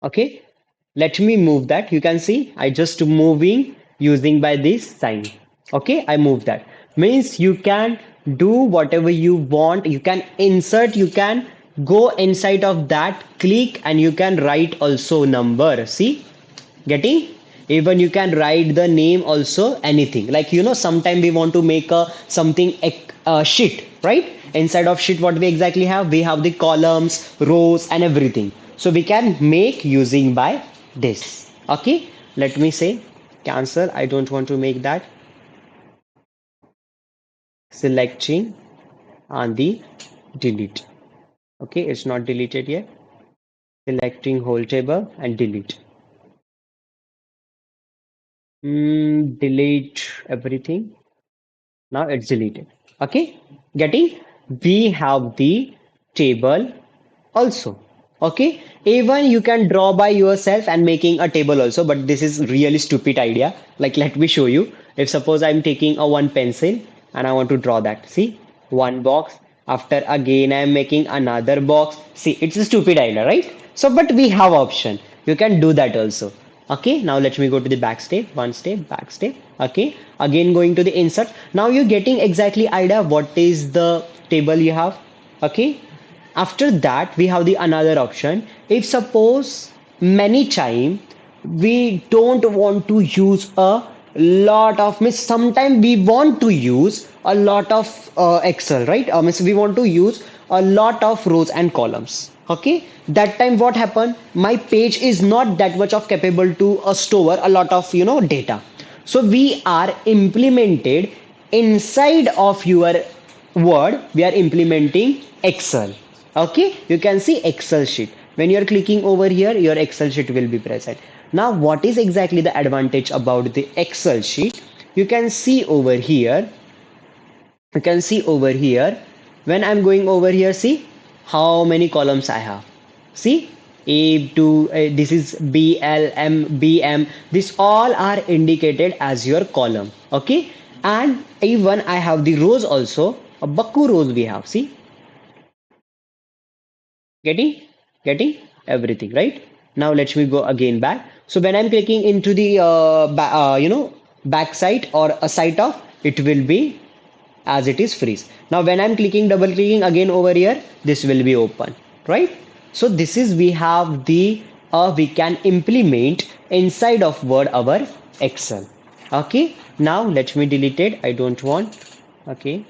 Okay, let me move that. You can see I just moving using by this sign. Okay, I move that. Means you can do whatever you want. You can insert, you can go inside of that, click, and you can write also number. See, getting? Even you can write the name also, anything. Like, sometime we want to make a something sheet, right? Inside of sheet, what we exactly have? We have the columns, rows, and everything. So we can make using by this. Okay, let me say cancel. I don't want to make that. Selecting and the delete. Okay, it's not deleted yet. Selecting whole table and delete. Delete everything. Now it's deleted. Okay, getting? We have the table also. Okay, even you can draw by yourself and making a table also, but this is really stupid idea. Like, let me show you. If suppose I'm taking a one pencil and I want to draw that, see, one box. After again I'm making another box. See, it's a stupid idea, right? So, but we have option. You can do that also. Okay, now let me go to the back step, one step, back step. Okay, again going to the insert. Now you're getting exactly idea what is the table you have. Okay, after that we have the another option. If suppose many time we don't want to use a lot of means sometime we want to use a lot of excel, right? Means we want to use a lot of rows and columns. Okay, that time what happened, my page is not that much of capable to store a lot of data. So we are implemented inside of your word, we are implementing excel. Okay, you can see excel sheet. When you are clicking over here, your excel sheet will be present. Now what is exactly the advantage about the excel sheet? You can see over here, you can see over here, when I'm going over here, see how many columns I have. See, a to this is b l m b m, this all are indicated as your column. Okay, and even I have the rows also, a bakku rows we have. See, getting everything right. Now let me go again back. So when I'm clicking into the back side or a site of, it will be as it is freeze. Now when I'm clicking, double clicking again over here, this will be open, right? So this is, we have the we can implement inside of word our excel. Okay, now let me delete it, I don't want. Okay,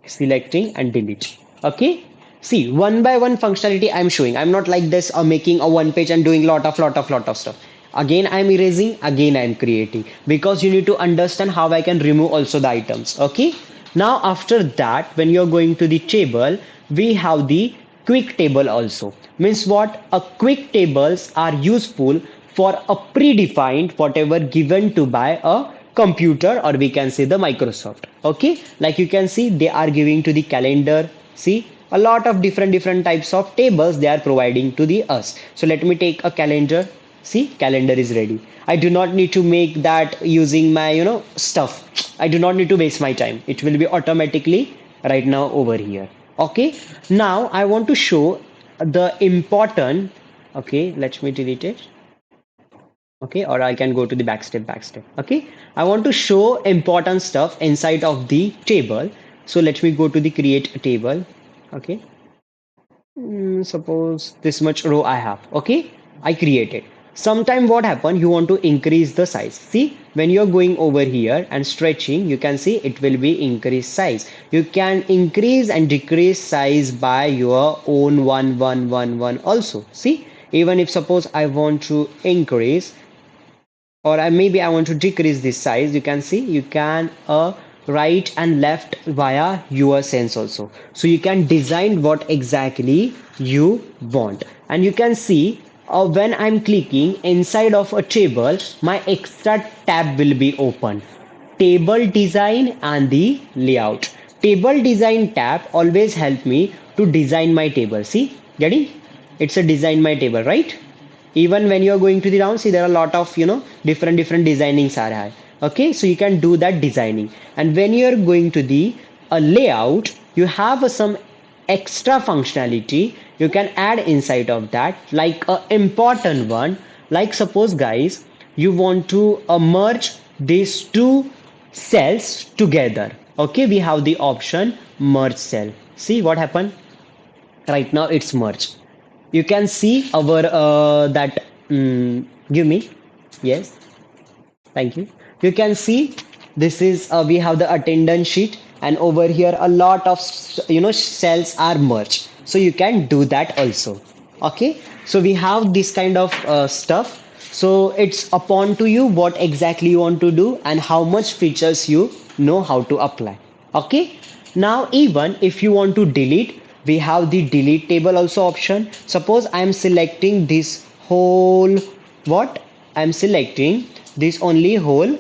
selecting and delete. Okay, see, one by one functionality I'm showing. I'm not like this making a one page and doing lot of stuff. Again I'm erasing, again I'm creating, because you need to understand how I can remove also the items. Okay, now after that, when you're going to the table, we have the quick table also. Means what? A quick tables are useful for a predefined whatever given to by a computer, or we can say the Microsoft. Okay, like you can see they are giving to the calendar. See, a lot of different types of tables they are providing to the us. So let me take a calendar. See, calendar is ready. I do not need to make that using my stuff. I do not need to waste my time, it will be automatically right now over here. Okay, now I want to show the important. Okay, let me delete it. Okay, or I can go to the back step. Okay, I want to show important stuff inside of the table. So let me go to the create table. Okay, suppose this much row I have. Okay, I created. Sometime what happen, you want to increase the size. See, when you're going over here and stretching, you can see it will be increase size. You can increase and decrease size by your own one also. See, even if suppose I want to increase, or maybe I want to decrease this size, you can see you can right and left via your sense also. So you can design what exactly you want, and you can see when I'm clicking inside of a table, my extra tab will be open. Table design and the layout. Table design tab always help me to design my table. See, getting? It's a design my table, right? Even when you're going to the round, see there are a lot of different designings are high. Okay, so you can do that designing. And when you're going to the layout, you have some extra functionality. you can add inside of that like a important one. Like suppose guys, you want to merge these two cells together. Okay, we have the option merge cell. See what happened? Right now it's merged. You can see our that give me. Yes, thank you. You can see this is we have the attendance sheet, and over here a lot of cells are merged. So you can do that also. Okay, so we have this kind of stuff. So it's upon to you what exactly you want to do and how much features you know how to apply. Okay, now even if you want to delete, we have the delete table also option. Suppose I am selecting this whole what I'm selecting this only whole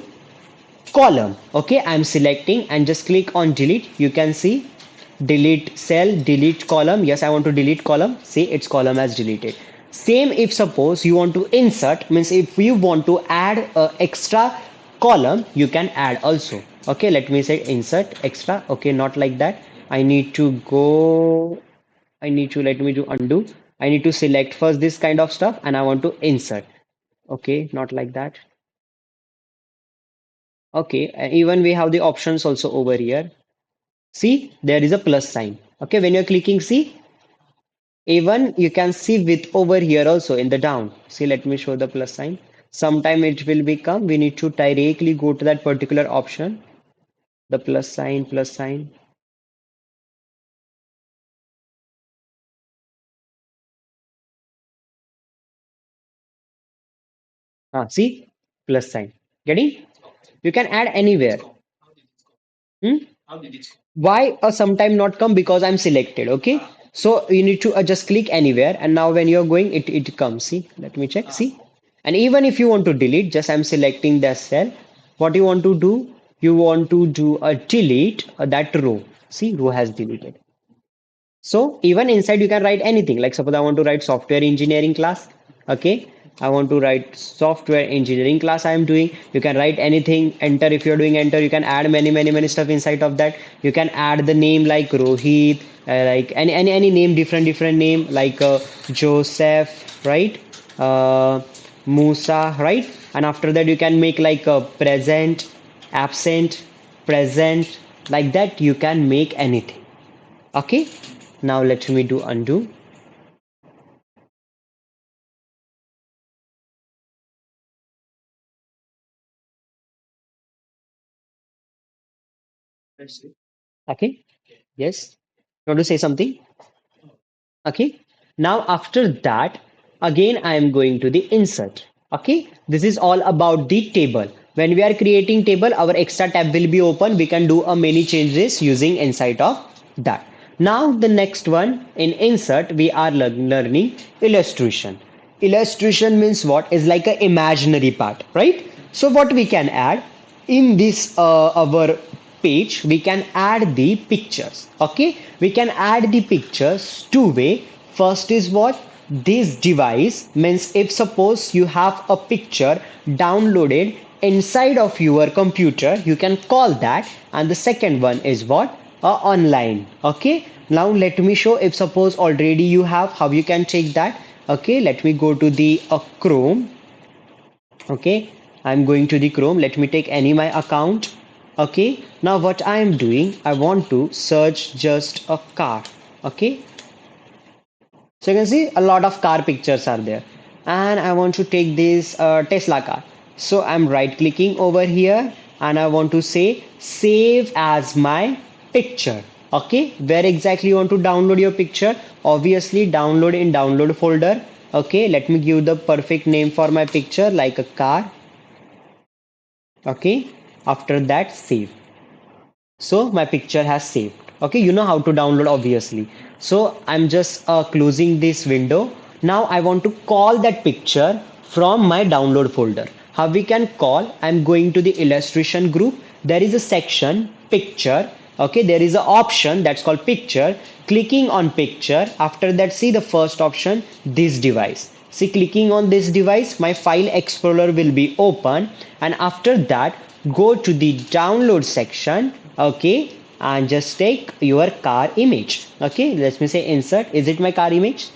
column. Okay, I'm selecting and just click on delete. You can see delete cell, delete column. Yes, I want to delete column. See, its column has deleted. Same if suppose you want to insert, means if you want to add a extra column, you can add also. Okay, let me say insert extra. Okay, not like that. I need to go, I need to, let me do undo. I need to select first this kind of stuff and I want to insert. Okay, not like that. Okay, even we have the options also over here. See, there is a plus sign. Okay, when you're clicking, see, even you can see with over here also in the down. See, let me show the plus sign. Sometime it will become, we need to directly go to that particular option, the plus sign, plus sign. See, plus sign. Getting? You can add anywhere. Hmm? Why a sometime not come? Because I'm selected. Okay, so you need to just click anywhere, and now when you're going, it comes. See, let me check. See, and even if you want to delete, just I'm selecting the cell. What you want to do? You want to do a delete that row. See, row has deleted. So even inside you can write anything. Like suppose I want to write software engineering class. Okay. I want to write software engineering class I am doing. You can write anything, enter if you're doing enter. You can add many stuff inside of that. You can add the name like Rohit, like any name, different name like Joseph, right? Musa, right? And after that you can make like a present, absent, present, like that you can make anything. Okay, now let me do undo. Okay, yes. You want to say something? Okay. Now after that, again I am going to the insert. Okay. This is all about the table. When we are creating table, our extra tab will be open. We can do a many changes using inside of that. Now the next one in insert, we are learning illustration. Illustration means what is like a imaginary part, right? So what we can add in this our page, we can add the pictures. Okay, we can add the pictures two way. First is what this device means, if suppose you have a picture downloaded inside of your computer, you can call that. And the second one is what online. Okay, now let me show, if suppose already you have, how you can check that. Okay, let me go to the Chrome. Okay, I'm going to the Chrome. Let me take any my account. Okay, now what I am doing, I want to search just a car. Okay, so you can see a lot of car pictures are there, and I want to take this Tesla car. So I'm right clicking over here and I want to say save as my picture. Okay, where exactly you want to download your picture? Obviously download in download folder. Okay, let me give the perfect name for my picture like a car. Okay, after that save. So my picture has saved. Okay, you know how to download obviously. So I'm just closing this window. Now I want to call that picture from my download folder. How we can call? I'm going to the illustration group. There is a section picture. Okay, there is an option that's called picture. Clicking on picture. After that, see the first option, this device. See, clicking on this device, my file explorer will be open, and after that go to the download section. Okay, and just take your car image. Okay, let me say insert. Is it my car image?